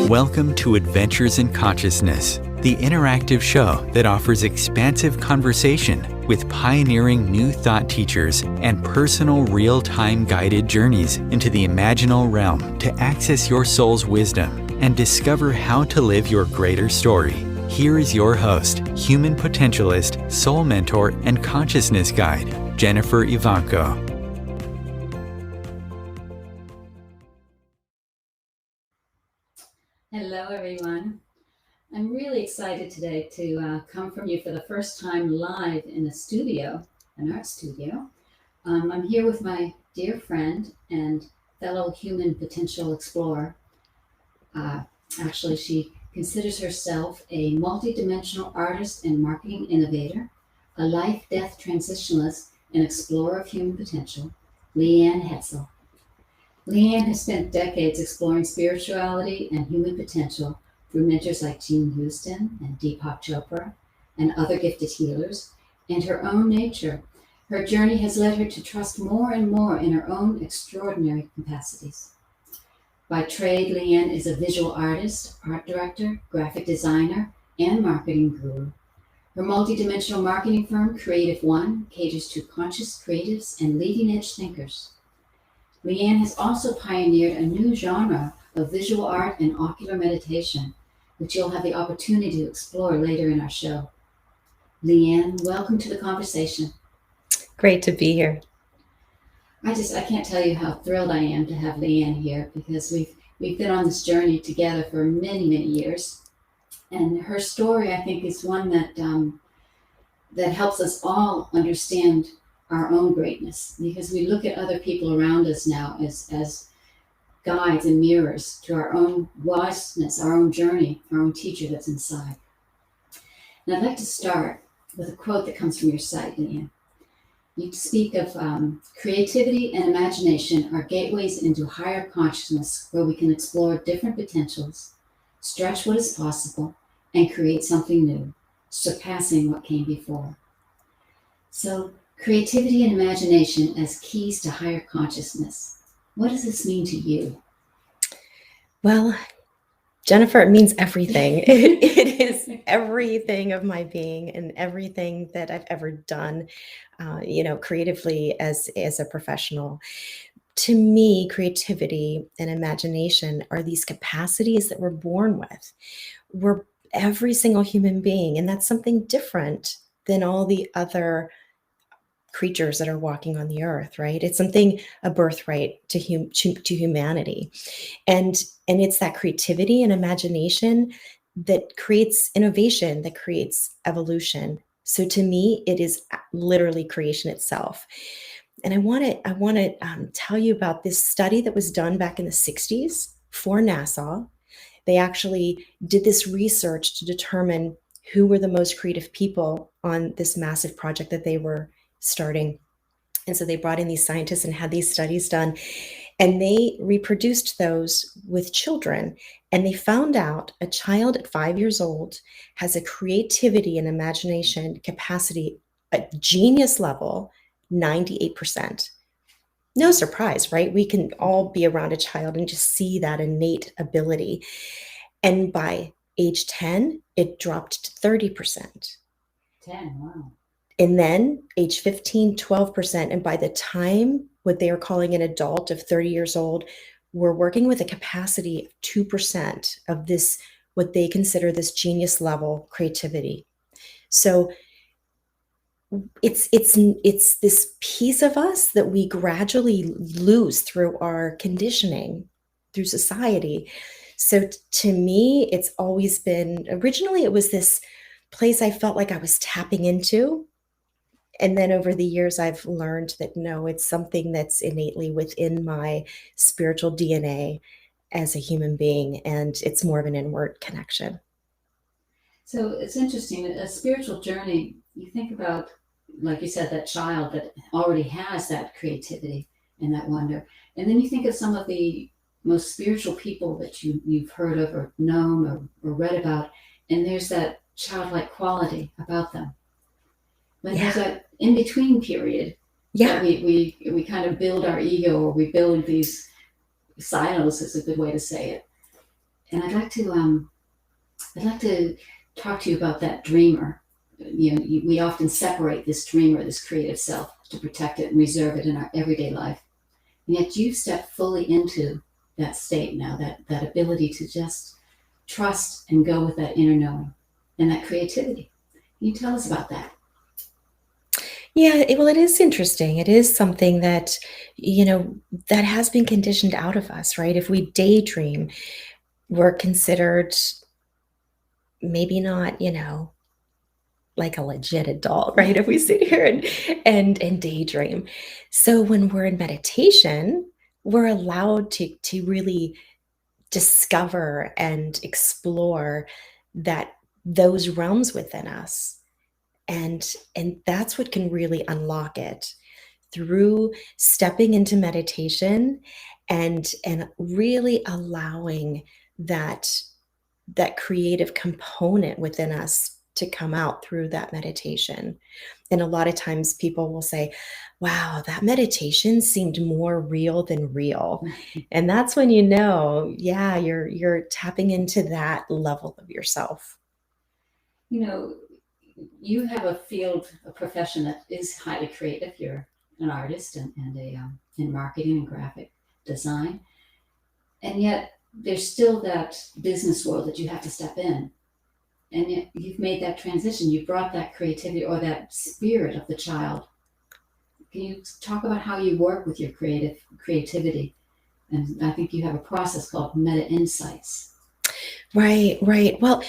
Welcome to Adventures in Consciousness, the interactive show that offers expansive conversation with pioneering new thought teachers and personal real-time guided journeys into the imaginal realm to access your soul's wisdom and discover how to live your greater story. Here is your host, human potentialist, soul mentor, and consciousness guide, Jennifer Evanko. Hello, everyone. I'm really excited today to come from you for the first time live in a studio, an art studio. I'm here with my dear friend and fellow human potential explorer. Actually, she considers herself a multidimensional artist and marketing innovator, a life-death transitionalist and explorer of human potential, Heltzel. Leanne has spent decades exploring spirituality and human potential through mentors like Jean Houston and Deepak Chopra and other gifted healers, and her own nature. Her journey has led her to trust more and more in her own extraordinary capacities. By trade, Leanne is a visual artist, art director, graphic designer, and marketing guru. Her multidimensional marketing firm, Creative One, caters to conscious creatives and leading-edge thinkers. Leanne has also pioneered a new genre of visual art and ocular meditation, which you'll have the opportunity to explore later in our show. Leanne, welcome to the conversation. Great to be here. I can't tell you how thrilled I am to have Leanne here, because we've been on this journey together for many, many years. And her story, I think, is one that helps us all understand our own greatness, because we look at other people around us now as guides and mirrors to our own wiseness, our own journey, our own teacher that's inside. And I'd like to start with a quote that comes from your site, Leanne. You speak of creativity and imagination are gateways into higher consciousness where we can explore different potentials, stretch what is possible, and create something new, surpassing what came before. So, creativity and imagination as keys to higher consciousness. What does this mean to you? Well, Jennifer, it means everything. It is everything of my being and everything that I've ever done, creatively as a professional. To me, creativity and imagination are these capacities that we're born with. We're every single human being, and that's something different than all the other creatures that are walking on the earth, right? It's something, a birthright to humanity. And it's that creativity and imagination that creates innovation, that creates evolution. So to me, it is literally creation itself. And I want to tell you about this study that was done back in the 60s for NASA. They actually did this research to determine who were the most creative people on this massive project that they were starting. And so they brought in these scientists and had these studies done, and they reproduced those with children. And they found out a child at 5 years old has a creativity and imagination capacity at genius level, 98%. No surprise, right? We can all be around a child and just see that innate ability. And by age 10, it dropped to 30%. 10, wow. And then age 15, 12%. And by the time what they are calling an adult of 30 years old, we're working with a capacity of 2% of this, what they consider this genius level creativity. So it's this piece of us that we gradually lose through our conditioning, through society. So to me, it's always been, originally it was this place I felt like I was tapping into. And then over the years, I've learned that no, it's something that's innately within my spiritual DNA as a human being, and it's more of an inward connection. So it's interesting, a spiritual journey, you think about, like you said, that child that already has that creativity and that wonder. And then you think of some of the most spiritual people that you've heard of or known or read about, and there's that childlike quality about them. But there's that in-between period that we kind of build our ego, or we build these silos, is a good way to say it. And I'd like to talk to you about that dreamer. We often separate this dreamer, this creative self, to protect it and reserve it in our everyday life. And yet you've stepped fully into that state now, that ability to just trust and go with that inner knowing and that creativity. Can you tell us about that? Yeah, well, it is interesting. It is something that, that has been conditioned out of us, right? If we daydream, we're considered maybe not, like a legit adult, right? If we sit here and daydream. So when we're in meditation, we're allowed to really discover and explore that those realms within us. And that's what can really unlock it through stepping into meditation and really allowing that creative component within us to come out through that meditation. And a lot of times people will say, wow, that meditation seemed more real than real. And that's when yeah, you're tapping into that level of yourself. You have a profession that is highly creative. You're an artist and in marketing and graphic design. And yet there's still that business world that you have to step in. And yet you've made that transition. You brought that creativity or that spirit of the child. Can you talk about how you work with your creativity? And I think you have a process called Meta Insights. Right, right. Well,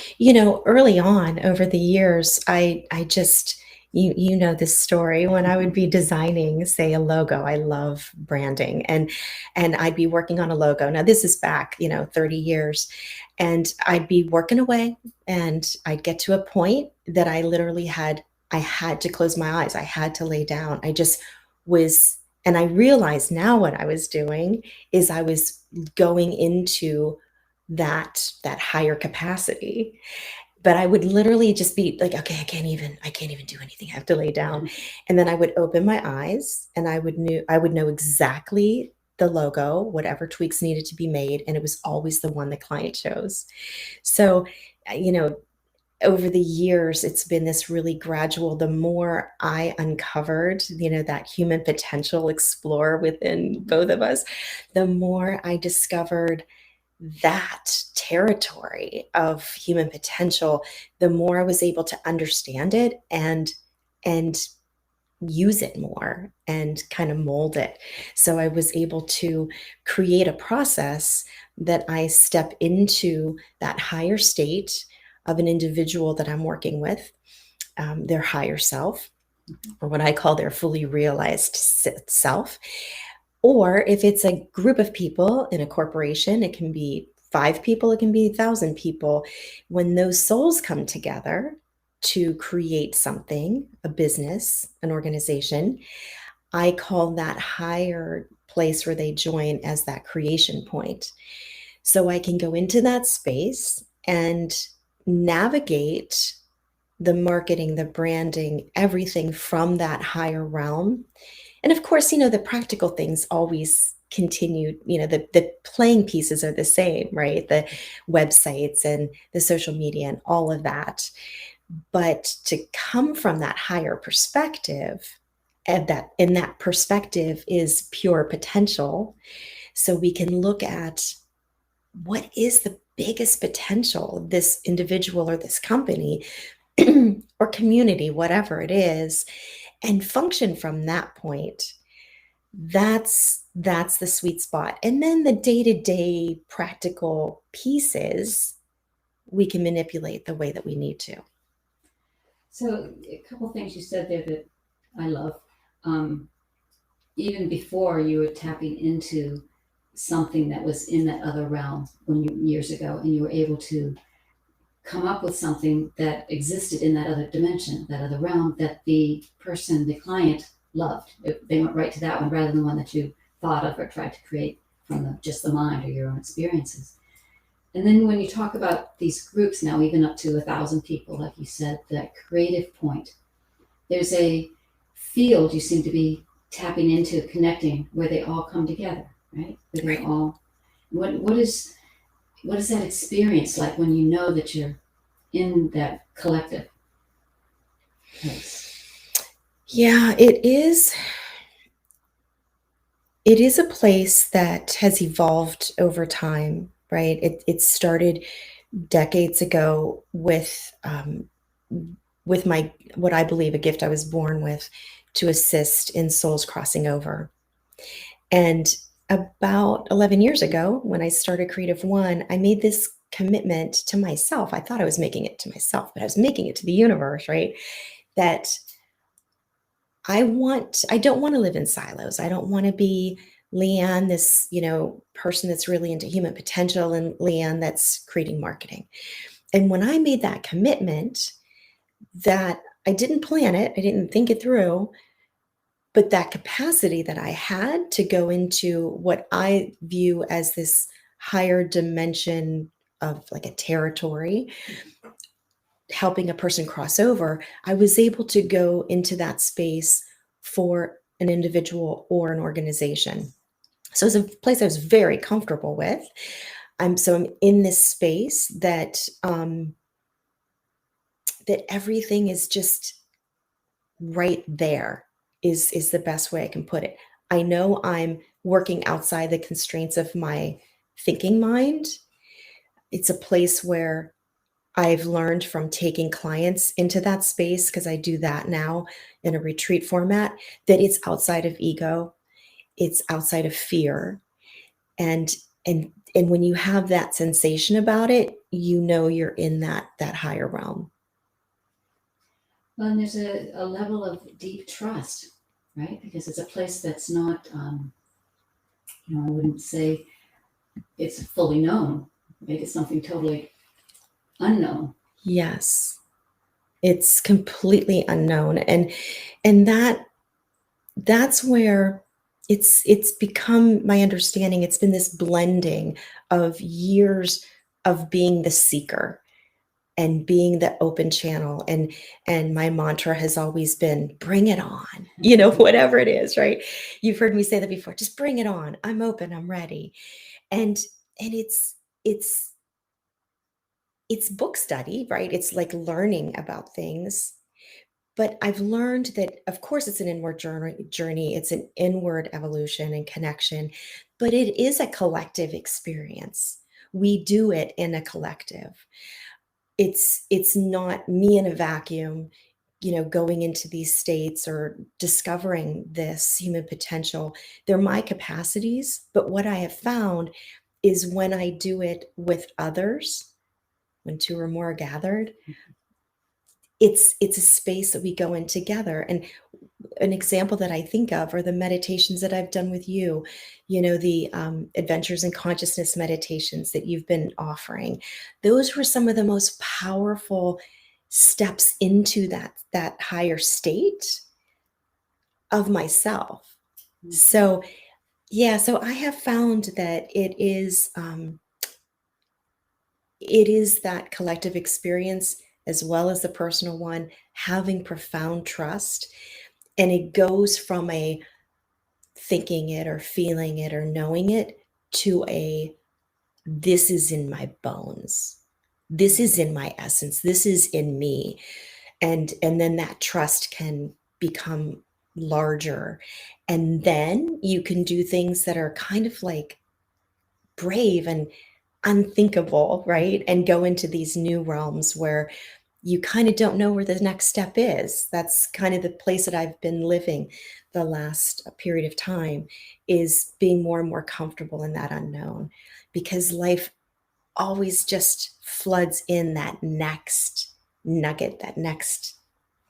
early on over the years, I just, you know this story when I would be designing, say, a logo. I love branding, and I'd be working on a logo. Now this is back, 30 years, and I'd be working away, and I'd get to a point that I had to close my eyes. I had to lay down. I just was, and I realized now what I was doing is I was going into that higher capacity. But I would literally just be like, okay, I can't even do anything. I have to lay down. And then I would open my eyes and I would know exactly the logo, whatever tweaks needed to be made. And it was always the one the client chose. So, over the years, it's been this really gradual, the more I uncovered, that human potential explorer within both of us, the more I discovered that territory of human potential, the more I was able to understand it and use it more and kind of mold it. So I was able to create a process that I step into that higher state of an individual that I'm working with, their higher self, or what I call their fully realized self. Or if it's a group of people in a corporation, it can be 5 people, it can be 1,000 people. When those souls come together to create something, a business, an organization, I call that higher place where they join as that creation point. So I can go into that space and navigate the marketing, the branding, everything from that higher realm. And of course, the practical things always continue, the playing pieces are the same, right? The websites and the social media and all of that. But to come from that higher perspective, and that in that perspective is pure potential. So we can look at what is the biggest potential of this individual or this company or community, whatever it is, and function from that point. That's the sweet spot. And then the day-to-day practical pieces, we can manipulate the way that we need to. So a couple of things you said there that I love. Even before you were tapping into something that was in that other realm years ago, and you were able to come up with something that existed in that other dimension, that other realm, that the client loved. They went right to that one rather than one that you thought of or tried to create from just the mind or your own experiences. And then when you talk about these groups now, even up to 1,000 people, like you said, that creative point, there's a field you seem to be tapping into, connecting, where they all come together, right? Where they all, what is, what is that experience like when you know that you're in that collective place? Yeah, it is. It is a place that has evolved over time, right? It started decades ago with my what I believe a gift I was born with to assist in souls crossing over. And about 11 years ago, when I started Creative One, I made this commitment to myself. I thought I was making it to myself, but I was making it to the universe, right? That I don't want to live in silos. I don't want to be Leanne, this, person that's really into human potential, and Leanne that's creating marketing. And when I made that commitment, that I didn't plan it, I didn't think it through, but that capacity that I had to go into what I view as this higher dimension of like a territory, helping a person cross over, I was able to go into that space for an individual or an organization. So it's a place I was very comfortable with. I'm in this space that that everything is just right there is the best way I can put it. I know I'm working outside the constraints of my thinking mind. It's a place where I've learned from taking clients into that space, because I do that now in a retreat format, that it's outside of ego, it's outside of fear. And and when you have that sensation about it, you're in that higher realm. Well, and there's a level of deep trust, right? Because it's a place that's not, I wouldn't say it's fully known, right? It's something totally unknown. Yes. It's completely unknown. And that's where it's become my understanding. It's been this blending of years of being the seeker and being the open channel, and my mantra has always been, bring it on, whatever it is, right? You've heard me say that before. Just bring it on. I'm open, I'm ready. And it's book study, right? It's like learning about things. But I've learned that, of course, it's an inward journey. It's an inward evolution and connection, but it is a collective experience. We do it in a collective. It's not me in a vacuum, going into these states or discovering this human potential. They're my capacities, but what I have found is when I do it with others, when two or more are gathered, it's a space that we go in together. And an example that I think of are the meditations that I've done with you, the Adventures in Consciousness meditations that you've been offering. Those were some of the most powerful steps into that higher state of myself. So yeah, so I have found that it is that collective experience as well as the personal one, having profound trust. And it goes from a thinking it or feeling it or knowing it to a, this is in my bones. This is in my essence. This is in me. And then that trust can become larger. And then you can do things that are kind of like brave and unthinkable, right? And go into these new realms where you kind of don't know where the next step is. That's kind of the place that I've been living the last period of time, is being more and more comfortable in that unknown, because life always just floods in that next nugget, that next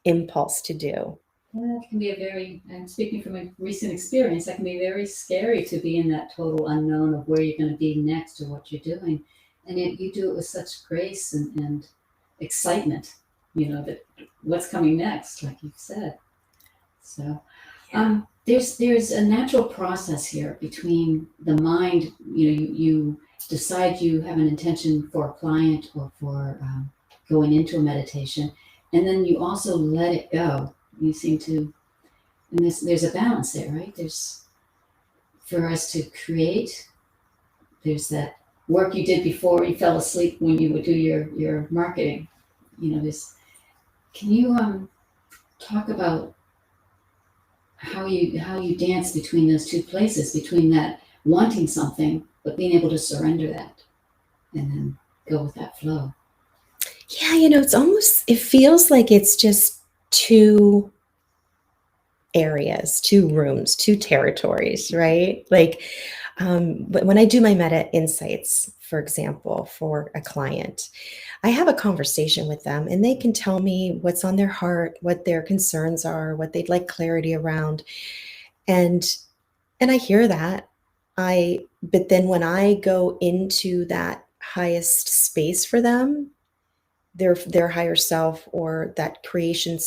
impulse to do. Well, that can be I'm speaking from a recent experience, that can be very scary to be in that total unknown of where you're going to be next or what you're doing. And yet you do it with such grace and excitement, that what's coming next, like you've said. So there's a natural process here between the mind, you decide you have an intention for a client or for going into a meditation, and then you also let it go. You seem to, and there's a balance there, right? There's, for us to create, there's that work you did before you fell asleep when you would do your marketing. This. Can you talk about how you dance between those two places, between that wanting something but being able to surrender that and then go with that flow? Yeah, it feels like it's just two areas, two rooms, two territories, right? Like but when I do my meta insights, for example, for a client, I have a conversation with them and they can tell me what's on their heart, what their concerns are, what they'd like clarity around. And I hear that. But then when I go into that highest space for them, their higher self, or that creation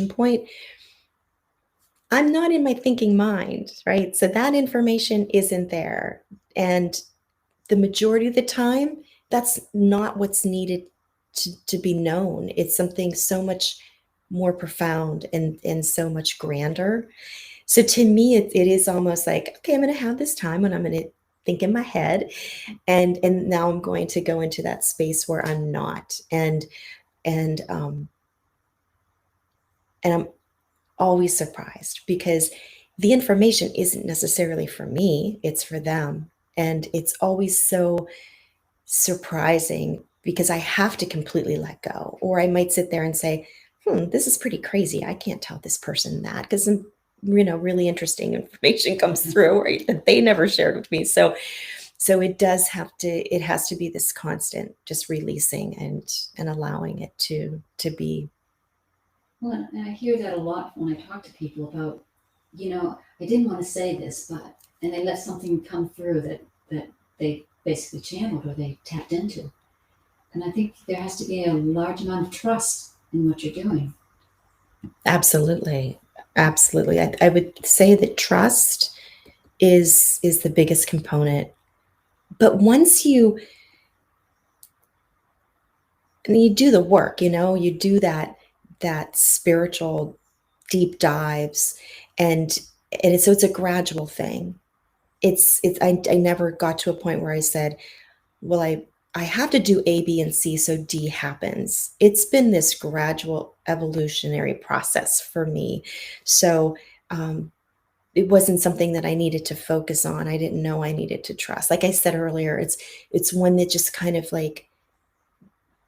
point, I'm not in my thinking mind, right? So that information isn't there. And the majority of the time, that's not what's needed to be known. It's something so much more profound and so much grander. So to me, it is almost like, okay, I'm going to have this time when I'm going to think in my head, and now I'm going to go into that space where I'm not, and I'm always surprised because the information isn't necessarily for me, it's for them. And it's always so surprising because I have to completely let go. Or I might sit there and say, this is pretty crazy. I can't tell this person that because some, really interesting information comes through, right? That they never shared with me. So it has to be this constant just releasing and allowing it to be. Well, and I hear that a lot when I talk to people about, I didn't want to say this, and they let something come through that they basically channeled or they tapped into. And I think there has to be a large amount of trust in what you're doing. Absolutely. Absolutely. I would say that trust is the biggest component. But once you do the work, you do that spiritual deep dives, and so it's a gradual thing. I never got to a point where I said, well, I have to do A, B, and C so D happens. It's been this gradual evolutionary process for me. So it wasn't something that I needed to focus on. I didn't know I needed to trust. Like I said earlier, it's one that just kind of like,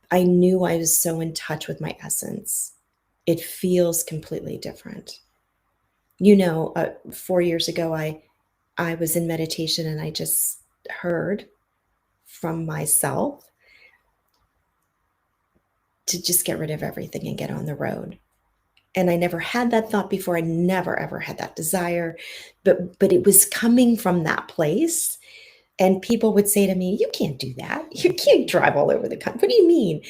I knew I was so in touch with my essence. It feels completely different. 4 years ago, I was in meditation and I just heard from myself to just get rid of everything and get on the road. And I never had that thought before. I never, ever had that desire, but it was coming from that place. And people would say to me, you can't do that. You can't drive all over the country. What do you mean?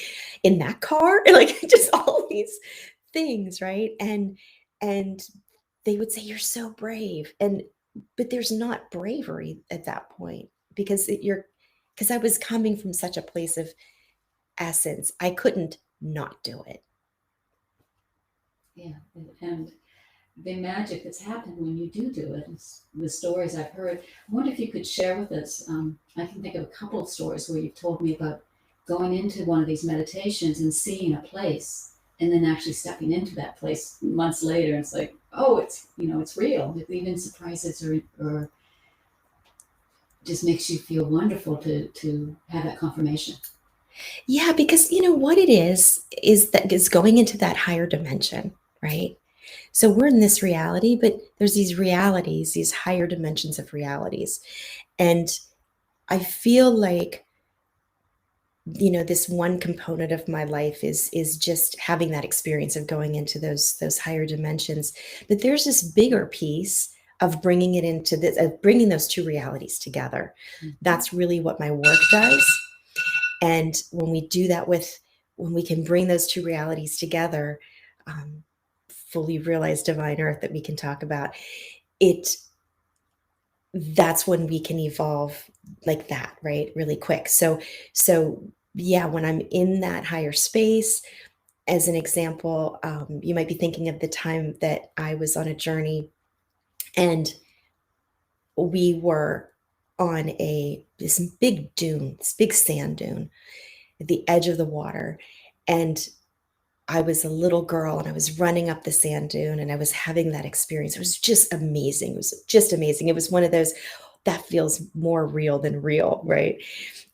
In that car? Like just all these things, right? And they would say, you're so brave. But there's not bravery at that point because I was coming from such a place of essence. I couldn't not do it. Yeah. And the magic that's happened when you do it, the stories I've heard. I wonder if you could share with us. I can think of a couple of stories where you've told me about going into one of these meditations and seeing a place, and then actually stepping into that place months later. And it's like, oh, it's real. It even surprises or just makes you feel wonderful to have that confirmation. Yeah, because what it is going into that higher dimension, right? So we're in this reality, but there's these realities, these higher dimensions of realities. And I feel like, this one component of my life is just having that experience of going into those higher dimensions. But there's this bigger piece of bringing it into this, bringing those two realities together. Mm-hmm. That's really what my work does. And when we do that when we can bring those two realities together, fully realized divine earth that we can talk about, that's when we can evolve like that, right? Really quick. So yeah, when I'm in that higher space, as an example, you might be thinking of the time that I was on a journey and we were on this big dune, this big sand dune at the edge of the water. And I was a little girl and I was running up the sand dune and I was having that experience. It was just amazing. It was just amazing. It was one of those that feels more real than real, right?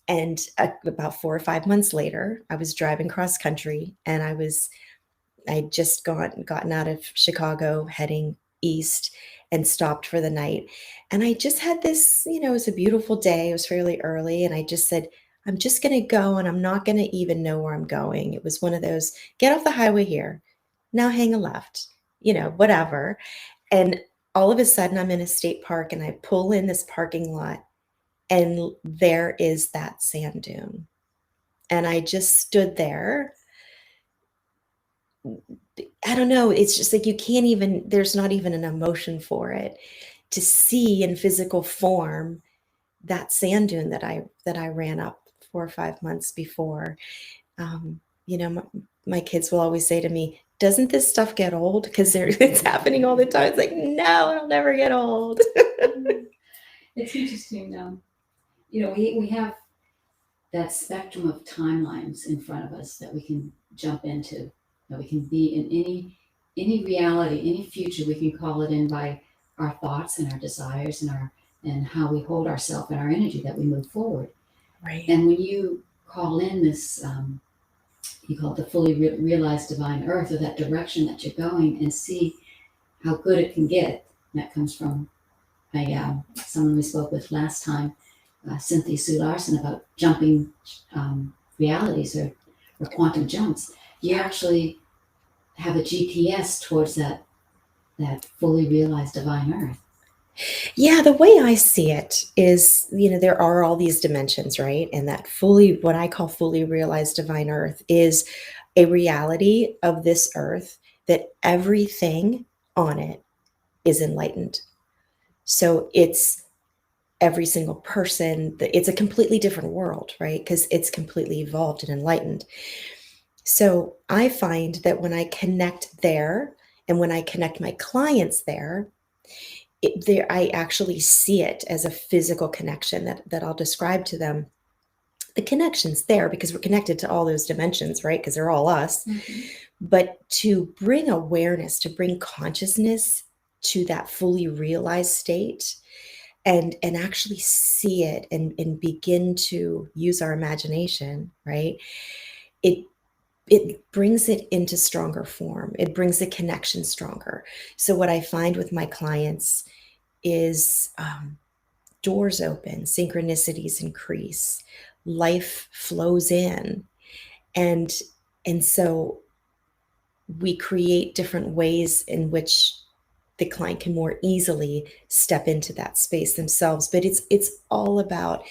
And about 4 or 5 months later, I was driving cross country and I'd just gotten out of Chicago heading east and stopped for the night. And I just had this, it was a beautiful day. It was fairly early. And I just said, I'm just going to go and I'm not going to even know where I'm going. It was one of those, get off the highway here, now hang a left, whatever. And all of a sudden I'm in a state park and I pull in this parking lot and there is that sand dune. And I just stood there. I don't know. It's just like you can't even, there's not even an emotion for it to see in physical form that sand dune that I ran up 4 or 5 months before. My kids will always say to me, doesn't this stuff get old? Because it's happening all the time. It's like, no, it'll never get old. It's interesting. We have that spectrum of timelines in front of us that we can jump into, that we can be in any reality, any future we can call it in by our thoughts and our desires and how we hold ourselves and our energy that we move forward. Right. And when you call in this, you call it the fully realized divine earth, or that direction that you're going, and see how good it can get. And that comes from someone we spoke with last time, Cynthia Sue Larson, about jumping realities or quantum jumps. You actually have a GPS towards that fully realized divine earth. Yeah, the way I see it is, there are all these dimensions, right? And that what I call fully realized divine earth is a reality of this earth that everything on it is enlightened. So it's every single person, it's a completely different world, right? Because it's completely evolved and enlightened. So I find that when I connect there and when I connect my clients there, I actually see it as a physical connection that I'll describe to them. The connection's there because we're connected to all those dimensions, right? Because they're all us. Mm-hmm. But to bring awareness, to bring consciousness to that fully realized state and actually see it and begin to use our imagination, right? It brings it into stronger form. It brings the connection stronger. So what I find with my clients is doors open, synchronicities increase, life flows in. And so we create different ways in which the client can more easily step into that space themselves. But it's all about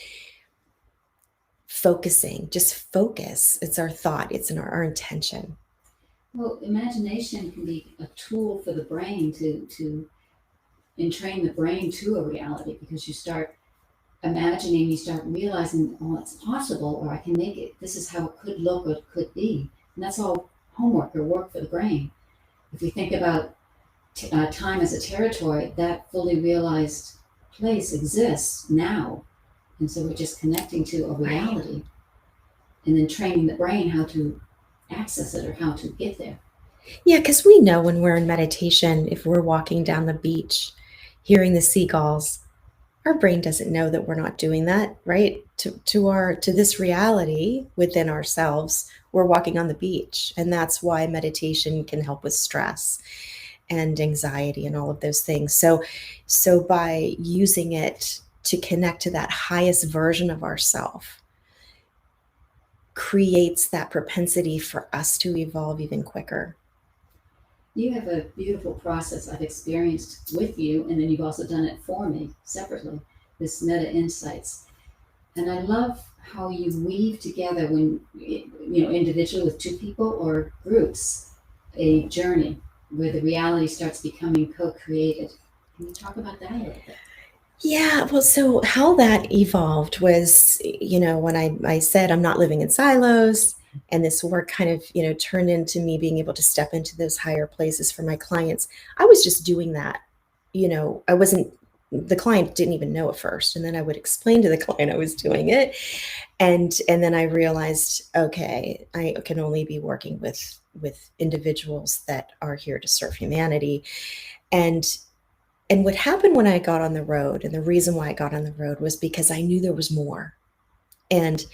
focusing, just focus. It's our thought, it's in our intention. Well, imagination can be a tool for the brain to entrain the brain to a reality, because you start imagining, you start realizing, oh, it's possible, or I can make it, this is how it could look or it could be. And that's all homework or work for the brain. If we think about time as a territory, that fully realized place exists now. And so we're just connecting to a reality and then training the brain how to access it or how to get there. Yeah, because we know when we're in meditation, if we're walking down the beach, hearing the seagulls, our brain doesn't know that we're not doing that, right? To this reality within ourselves, we're walking on the beach. And that's why meditation can help with stress and anxiety and all of those things. So by using it to connect to that highest version of ourself, creates that propensity for us to evolve even quicker. You have a beautiful process I've experienced with you, and then you've also done it for me separately, this Meta Insights. And I love how you weave together, when, individually with two people or groups, a journey where the reality starts becoming co-created. Can you talk about that a little bit? Yeah, well, so how that evolved was, when I said I'm not living in silos, and this work kind of, turned into me being able to step into those higher places for my clients. I was just doing that. I wasn't the client didn't even know at first. And then I would explain to the client I was doing it. And then I realized, okay, I can only be working with individuals that are here to serve humanity. And what happened when I got on the road, and the reason why I got on the road, was because I knew there was more. And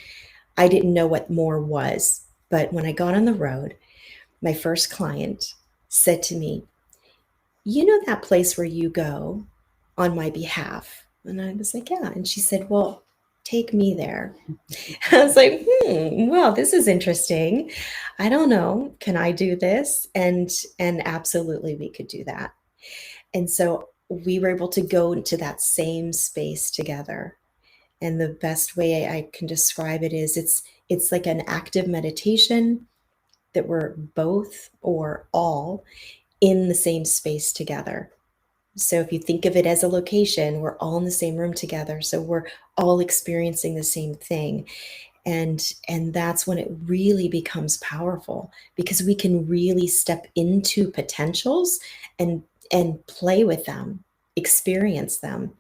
I didn't know what more was. But when I got on the road, my first client said to me, you know that place where you go on my behalf? And I was like, yeah. And she said, well, take me there. I was like, well, this is interesting. I don't know. Can I do this? And absolutely we could do that. And so we were able to go into that same space together. And the best way I can describe it is it's like an active meditation that we're both or all in the same space together. So if you think of it as a location, we're all in the same room together. So we're all experiencing the same thing. And that's when it really becomes powerful, because we can really step into potentials and play with them, experience them,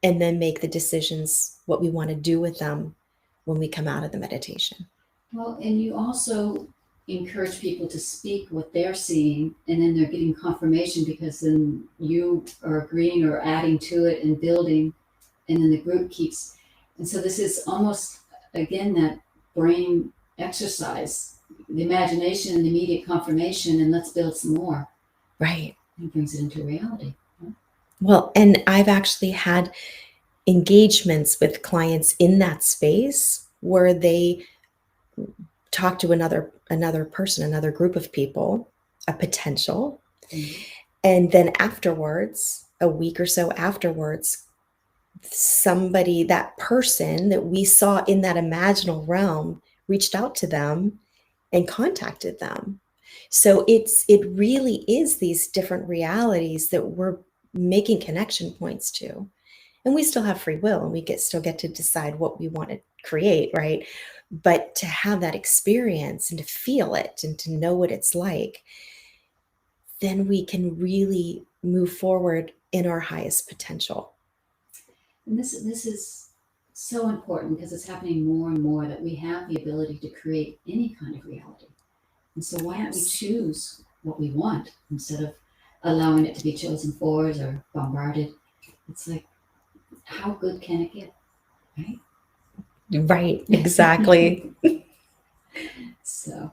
and then make the decisions what we want to do with them when we come out of the meditation. Well, and you also encourage people to speak what they're seeing, and then they're getting confirmation, because then you are agreeing or adding to it and building, and then the group keeps. And so this is almost, again, that brain exercise, the imagination and immediate confirmation, and let's build some more. Right. It brings it into reality. Well, and I've actually had engagements with clients in that space where they talk to another person, another group of people, a potential. Mm-hmm. And then afterwards, a week or so afterwards, somebody, that person that we saw in that imaginal realm, reached out to them and contacted them. So it really is these different realities that we're making connection points to. And we still have free will, and we still get to decide what we want to create, right? But to have that experience and to feel it and to know what it's like, then we can really move forward in our highest potential. And this is so important, because it's happening more and more that we have the ability to create any kind of reality. And so why don't we choose what we want instead of allowing it to be chosen for us or bombarded? It's like, how good can it get, right? Right, exactly. So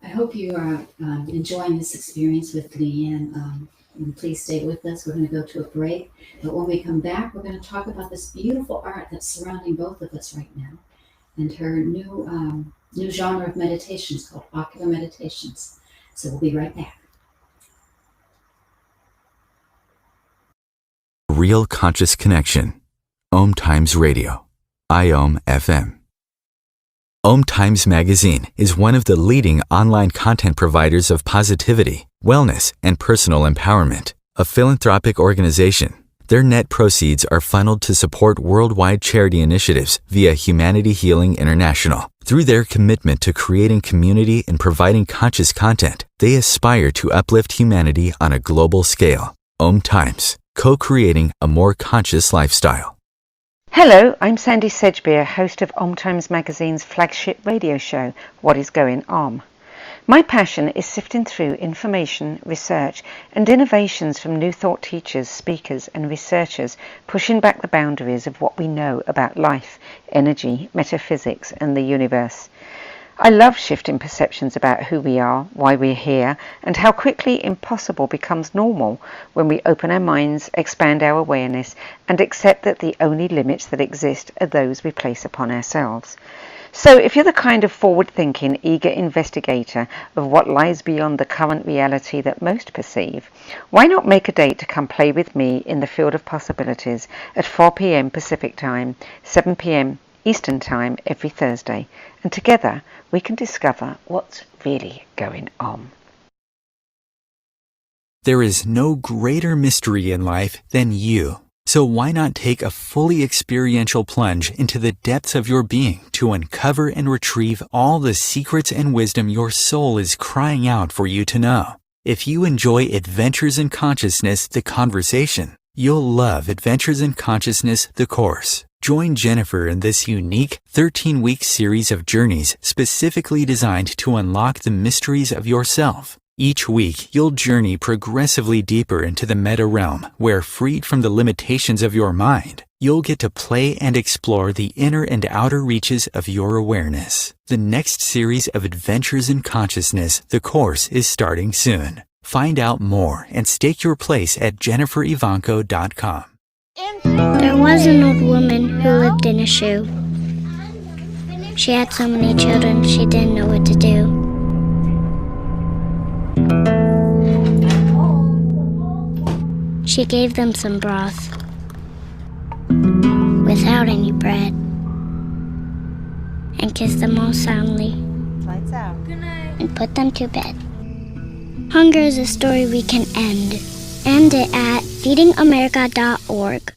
I hope you are enjoying this experience with Leanne. And please stay with us. We're going to go to a break. But when we come back, we're going to talk about this beautiful art that's surrounding both of us right now, and her new genre of meditations called Ocular Meditations. So we'll be right back. Real Conscious Connection. Om Times Radio. IOM FM. Om Times Magazine is one of the leading online content providers of positivity, wellness, and personal empowerment. A philanthropic organization, their net proceeds are funneled to support worldwide charity initiatives via Humanity Healing International. Through their commitment to creating community and providing conscious content, they aspire to uplift humanity on a global scale. Om Times, co-creating a more conscious lifestyle. Hello, I'm Sandy Sedgbeer, host of Om Times Magazine's flagship radio show, What is Going Om. My passion is sifting through information, research, and innovations from new thought teachers, speakers, and researchers, pushing back the boundaries of what we know about life, energy, metaphysics, and the universe. I love shifting perceptions about who we are, why we're here, and how quickly impossible becomes normal when we open our minds, expand our awareness, and accept that the only limits that exist are those we place upon ourselves. So if you're the kind of forward-thinking, eager investigator of what lies beyond the current reality that most perceive, why not make a date to come play with me in the field of possibilities at 4 p.m. Pacific Time, 7 p.m. Eastern Time every Thursday, and together we can discover what's really going on. There is no greater mystery in life than you. So why not take a fully experiential plunge into the depths of your being to uncover and retrieve all the secrets and wisdom your soul is crying out for you to know? If you enjoy Adventures in Consciousness, the conversation, You'll love Adventures in Consciousness, the course. Join Jennifer in this unique 13-week series of journeys specifically designed to unlock the mysteries of yourself. Each week, you'll journey progressively deeper into the meta realm, where, freed from the limitations of your mind, you'll get to play and explore the inner and outer reaches of your awareness. The next series of Adventures in Consciousness, the course, is starting soon. Find out more and stake your place at JenniferEvanko.com. There was an old woman who lived in a shoe. She had so many children, she didn't know what to do. She gave them some broth without any bread and kissed them all soundly. Lights out. And put them to bed. Hunger is a story we can end. End it at feedingamerica.org.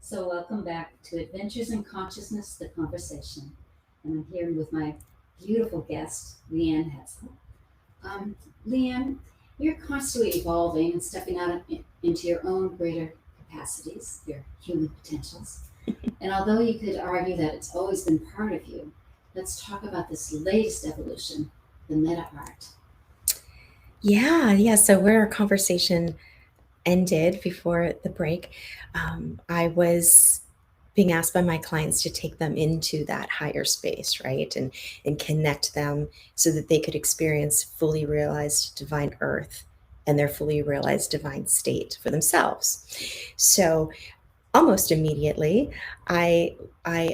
So welcome back to Adventures in Consciousness, the conversation. And I'm here with my beautiful guest, Leanne Heltzel. Leanne, you're constantly evolving and stepping out into your own greater capacities, your human potentials. And although you could argue that it's always been part of you, let's talk about this latest evolution, the meta art. Yeah. So where our conversation ended before the break, I was being asked by my clients to take them into that higher space, right? And connect them so that they could experience fully realized divine earth and their fully realized divine state for themselves. So almost immediately, I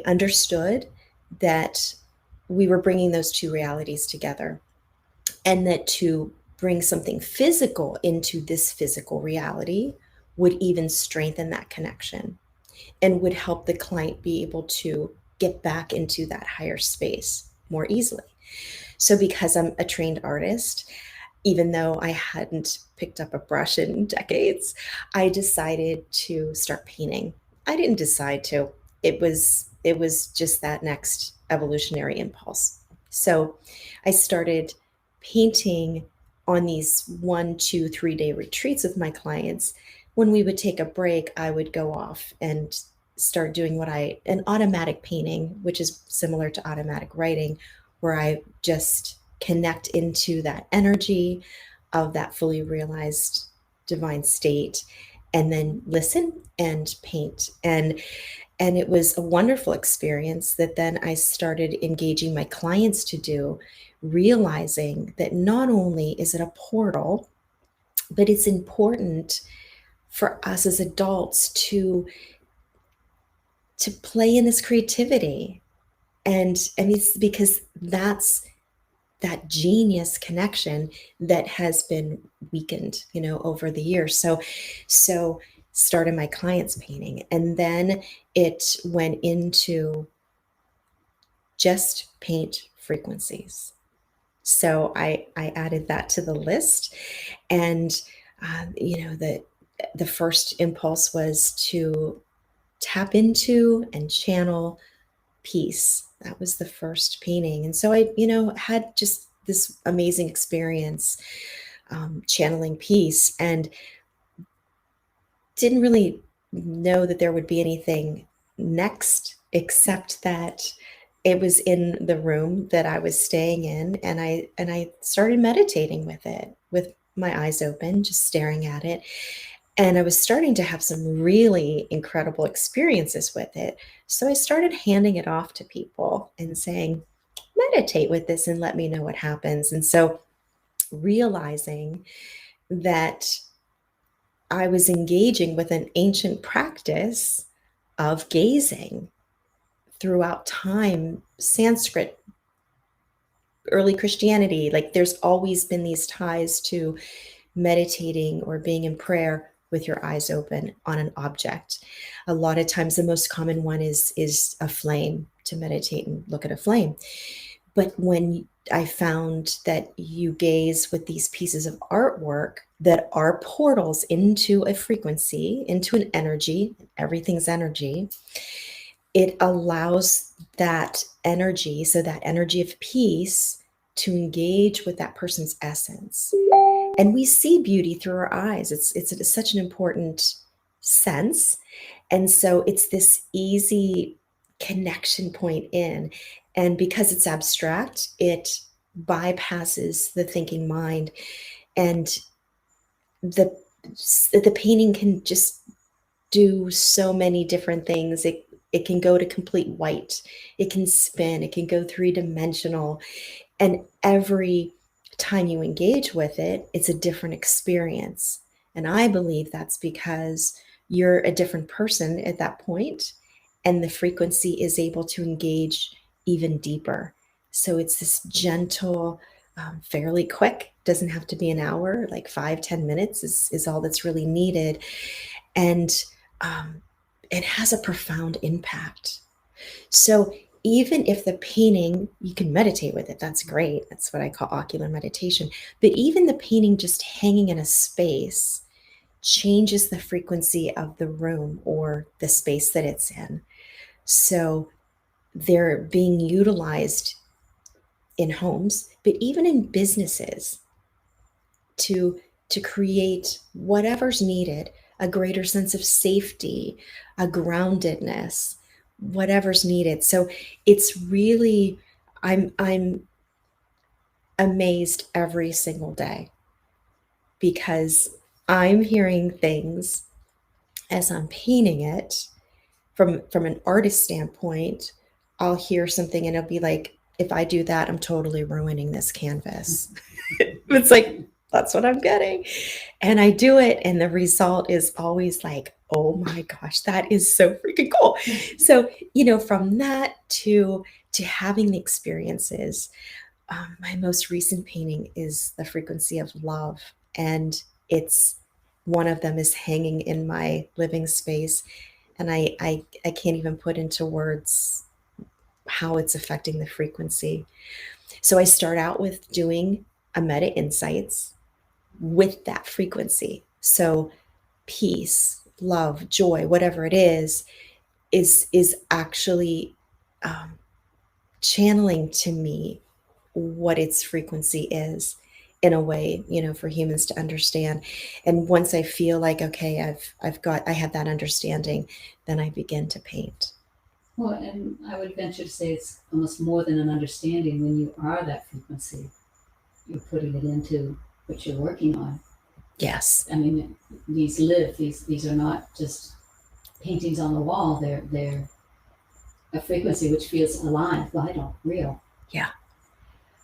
understood that we were bringing those two realities together, and that to bring something physical into this physical reality would even strengthen that connection and would help the client be able to get back into that higher space more easily. So because I'm a trained artist, even though I hadn't picked up a brush in decades, I decided to start painting. I didn't decide to. It was just that next evolutionary impulse. So I started painting on these 1, 2, 3 day retreats with my clients. When we would take a break, I would go off and start doing an automatic painting, which is similar to automatic writing, where I just connect into that energy of that fully realized divine state, and then listen and paint. And it was a wonderful experience that then I started engaging my clients to do, realizing that not only is it a portal, but it's important for us as adults to play in this creativity. And it's because that's that genius connection that has been weakened, over the years. So started my clients painting, and then it went into just paint frequencies. So I added that to the list, and the first impulse was to tap into and channel peace. That was the first painting. And so I, had just this amazing experience channeling peace, and didn't really know that there would be anything next, except that it was in the room that I was staying in, and I started meditating with it, with my eyes open, just staring at it. And I was starting to have some really incredible experiences with it. So I started handing it off to people and saying, meditate with this and let me know what happens. And so realizing that I was engaging with an ancient practice of gazing throughout time, Sanskrit, early Christianity, like there's always been these ties to meditating or being in prayer with your eyes open on an object. A lot of times the most common one is a flame, to meditate and look at a flame. But when I found that you gaze with these pieces of artwork that are portals into a frequency, into an energy, everything's energy, it allows that energy, so that energy of peace, to engage with that person's essence. And we see beauty through our eyes. It's such an important sense. And so it's this easy connection point in. And because it's abstract, it bypasses the thinking mind. And the painting can just do so many different things. It can go to complete white. It can spin. It can go three-dimensional. And every time you engage with it, it's a different experience. And I believe that's because you're a different person at that point, and the frequency is able to engage even deeper. So it's this gentle, fairly quick, doesn't have to be an hour, like 5-10 minutes is all that's really needed. And it has a profound impact. So even if the painting, you can meditate with it, that's great. That's what I call ocular meditation. But even the painting just hanging in a space changes the frequency of the room or the space that it's in. So they're being utilized in homes, but even in businesses to create whatever's needed, a greater sense of safety, a groundedness, whatever's needed. So it's really, I'm amazed every single day, because I'm hearing things as I'm painting it from an artist standpoint. I'll hear something and it'll be like, if I do that, I'm totally ruining this canvas. It's like, that's what I'm getting. And I do it, and the result is always like, oh my gosh, that is so freaking cool. So, from that to having the experiences, my most recent painting is the frequency of love. And it's one of them is hanging in my living space. And I can't even put into words how it's affecting the frequency. So I start out with doing a meta insights with that frequency. So peace, love, joy, whatever it is actually channeling to me what its frequency is, in a way, for humans to understand. And once I feel like, okay, I have that understanding, then I begin to paint. Well, and I would venture to say it's almost more than an understanding. When you are that frequency, you're putting it into what you're working on. Yes. I mean, these are not just paintings on the wall. They're a frequency which feels alive, vital, real. Yeah.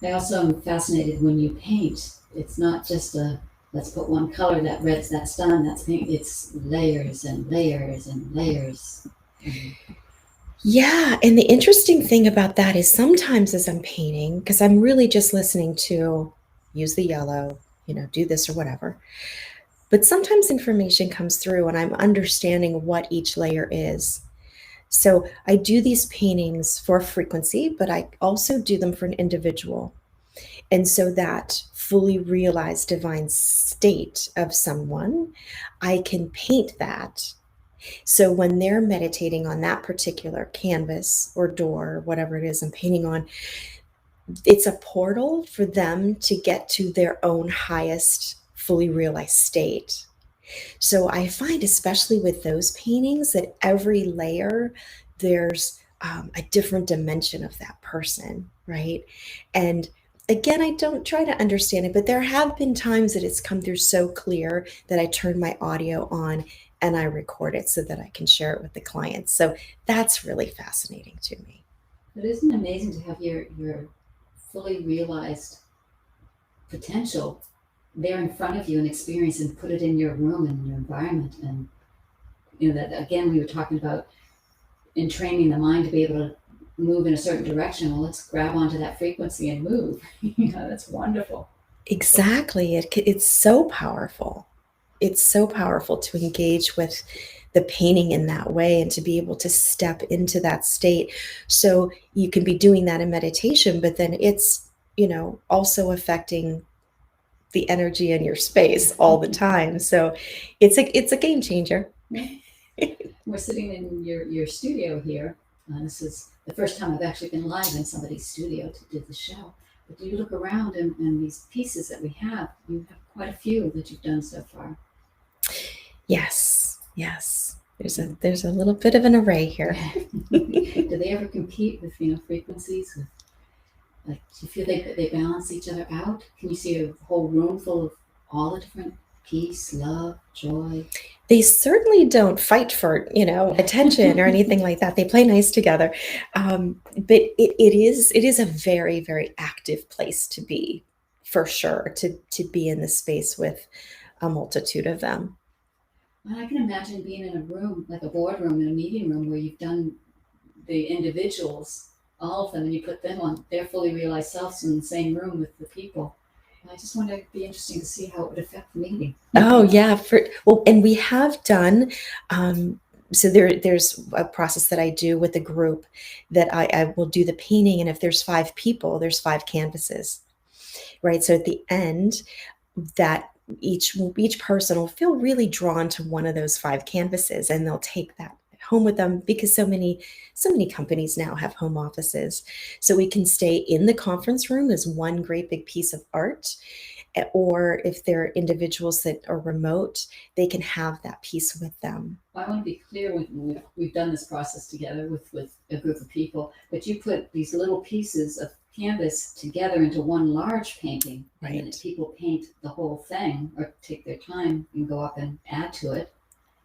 I also am fascinated when you paint. It's not just let's put one color, that red's, that's done, that's paint. It's layers and layers and layers. Yeah. And the interesting thing about that is sometimes as I'm painting, because I'm really just listening to use the yellow, do this or whatever. But sometimes information comes through and I'm understanding what each layer is. So I do these paintings for frequency, but I also do them for an individual. And so that fully realized divine state of someone, I can paint that. So when they're meditating on that particular canvas or door, whatever it is I'm painting on, it's a portal for them to get to their own highest fully realized state. So I find, especially with those paintings, that every layer, there's a different dimension of that person, right? And again, I don't try to understand it, but there have been times that it's come through so clear that I turn my audio on and I record it so that I can share it with the clients. So that's really fascinating to me. But isn't it amazing to have your fully realized potential there in front of you and experience, and put it in your room and your environment? And that again, we were talking about in training the mind to be able to move in a certain direction. Well, let's grab onto that frequency and move. That's wonderful. Exactly. It's so powerful. It's so powerful to engage with the painting in that way and to be able to step into that state. So you can be doing that in meditation, but then it's, also affecting the energy in your space all the time. So it's a game changer. We're sitting in your studio here, This is the first time I've actually been live in somebody's studio to do the show. But do you look around and these pieces that we have, you have quite a few that you've done so far. Yes. There's a little bit of an array here. Do they ever compete with frequencies? Do you feel they balance each other out? Can you see a whole room full of all the different peace, love, joy? They certainly don't fight for attention or anything like that. They play nice together, but it is a very, very active place to be, for sure. To be in the space with a multitude of them. Well, I can imagine being in a room, like a boardroom, in a meeting room, where you've done the individuals, all of them, and you put them on their fully realized selves in the same room with the people. I just wonder, it'd be interesting to see how it would affect the meeting. Oh yeah, and we have done. So there's a process that I do with a group that I will do the painting, and if there's 5 people, there's 5 canvases, right? So at the end, that each person will feel really drawn to one of those 5 canvases, and they'll take that home with them, because so many companies now have home offices. So we can stay in the conference room as one great big piece of art, or if they're individuals that are remote, they can have that piece with them. I want to be clear, we've done this process together with a group of people, but you put these little pieces of canvas together into one large painting, and then Right. people paint the whole thing or take their time and go up and add to it,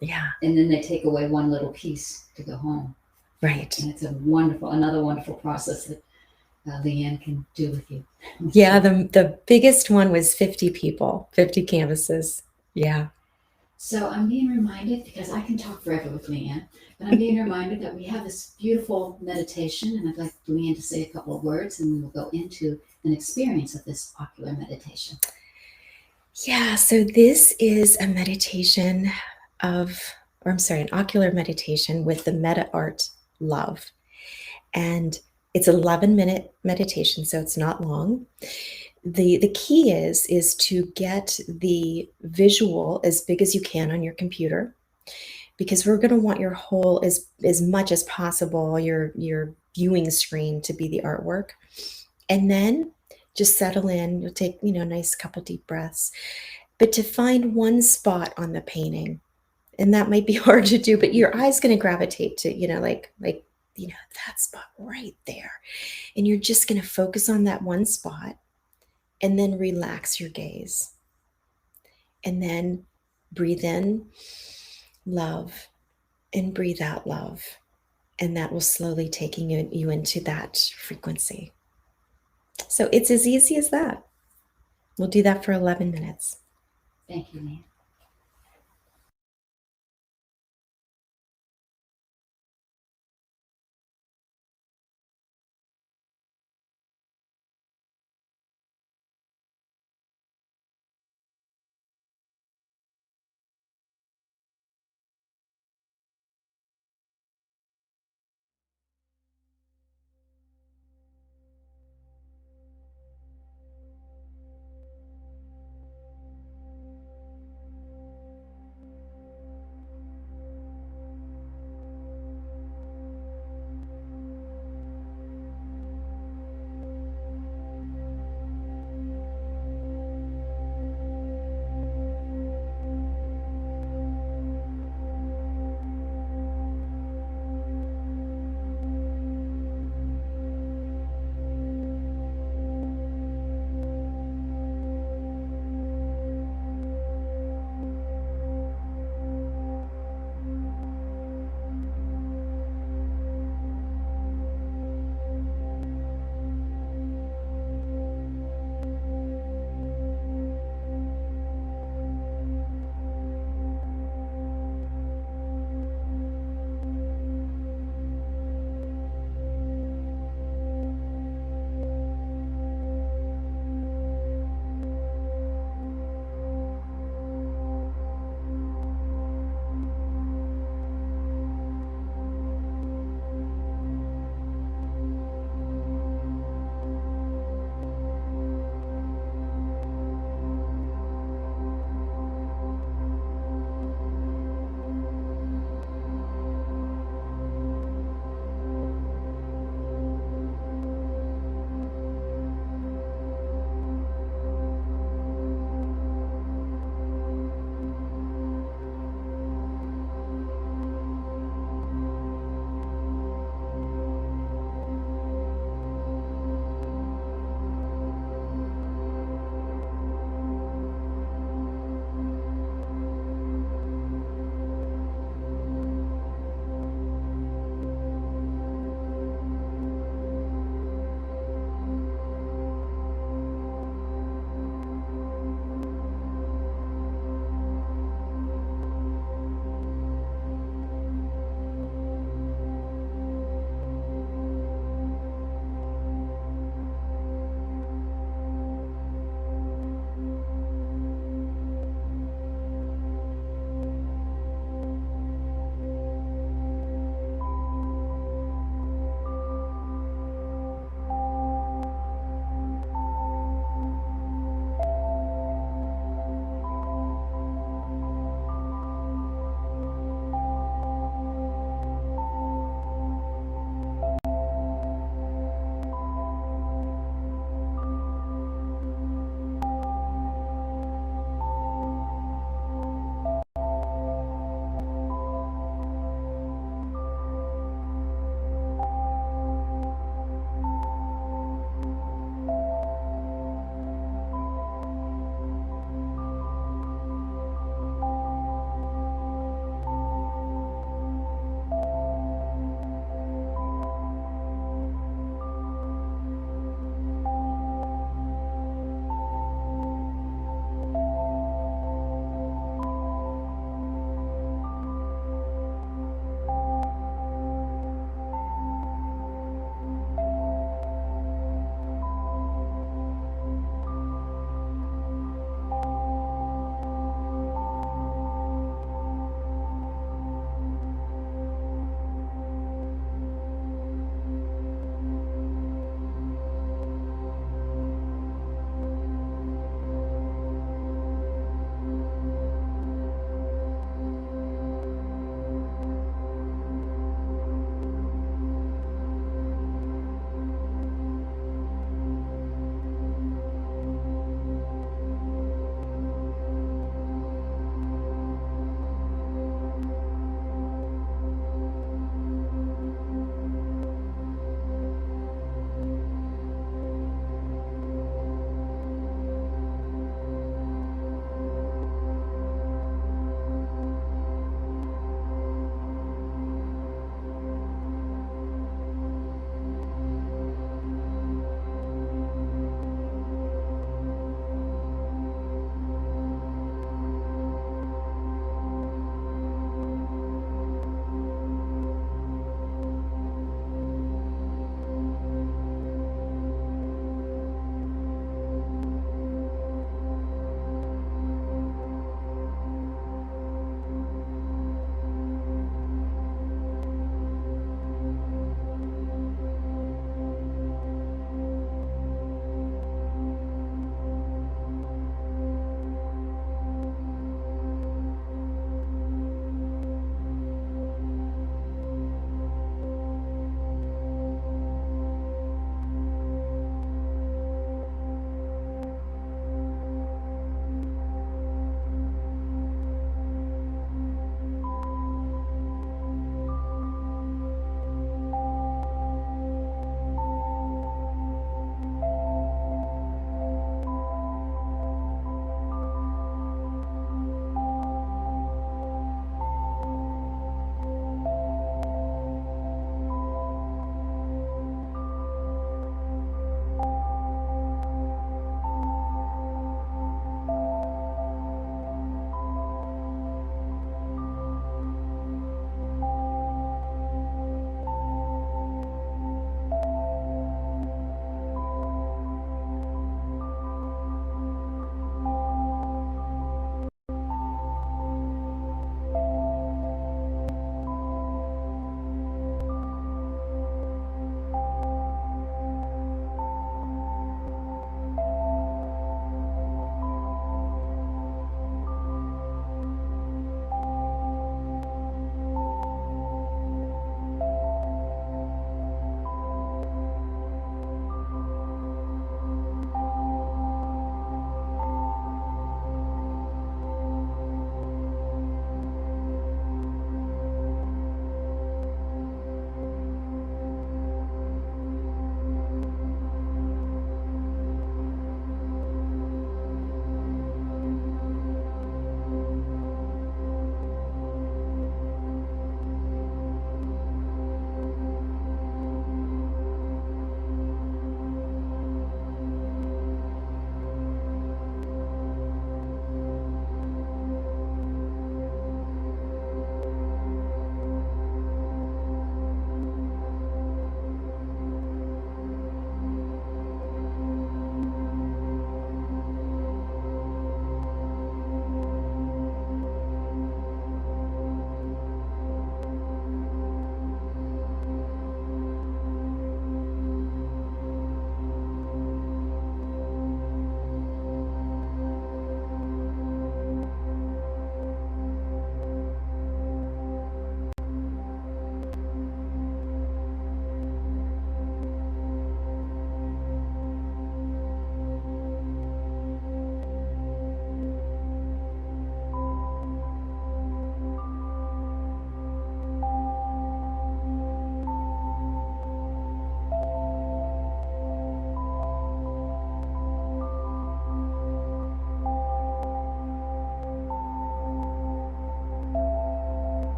Yeah. and then they take away one little piece to go home. Right. And it's another wonderful process that Leanne can do with you. Yeah, the biggest one was 50 people, 50 canvases. Yeah. So I'm being reminded, because I can talk forever with Leanne, but I'm being reminded that we have this beautiful meditation, and I'd like Leanne to say a couple of words, and then we'll go into an experience of this ocular meditation. Yeah, so this is a meditation an ocular meditation with the meta art love. And it's an 11-minute meditation, so it's not long. The key is to get the visual as big as you can on your computer, because we're going to want your whole, as much as possible, your viewing screen to be the artwork. And then just settle in. You'll take a nice couple deep breaths, but to find one spot on the painting. And that might be hard to do, but your eye's going to gravitate to like that spot right there, and you're just going to focus on that one spot, and then relax your gaze, and then breathe in love and breathe out love, and that will slowly taking you into that frequency. So it's as easy as that. We'll do that for 11 minutes. Thank you, Leanne.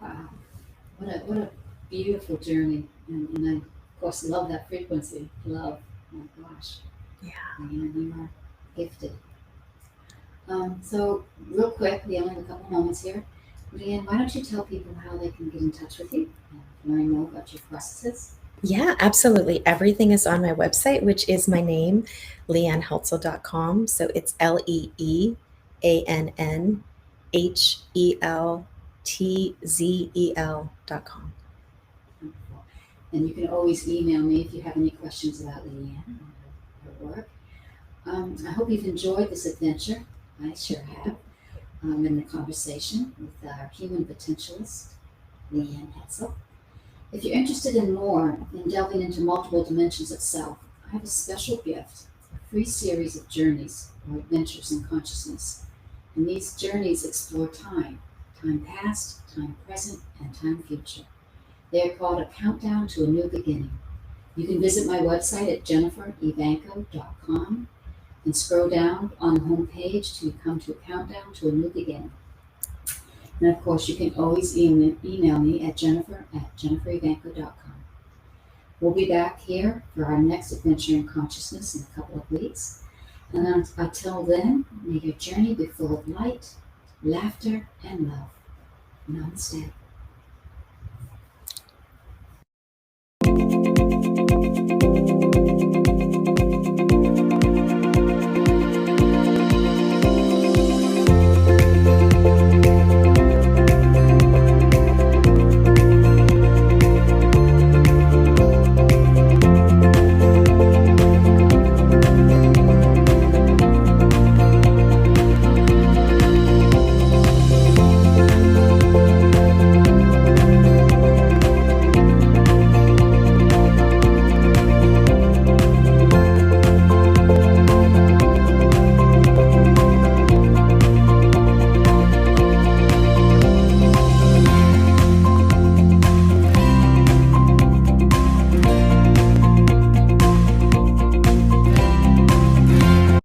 Wow. What a beautiful journey. And I, of course, love that frequency. Love. Oh my gosh. Yeah. Leanne, you are gifted. So, real quick, we only have a couple moments here. Leanne, why don't you tell people how they can get in touch with you and learn more about your processes? Yeah, absolutely. Everything is on my website, which is my name, leannheltzel.com. So it's LeannHeltzel.com. Wonderful. And you can always email me if you have any questions about Leanne and her work. I hope you've enjoyed this adventure. I sure have. In the conversation with our human potentialist, Leanne Heltzel. If you're interested in more in delving into multiple dimensions of self, I have a special gift, a free series of journeys or adventures in consciousness. And these journeys explore time past, time present, and time future. They are called A Countdown to a New Beginning. You can visit my website at jenniferevanko.com and scroll down on the home page to come to A Countdown to a New Beginning. And of course, you can always email me at jennifer@jenniferevanko.com. We'll be back here for our next adventure in consciousness in a couple of weeks. And until then, may your journey be full of light, laughter, and love. Namaste.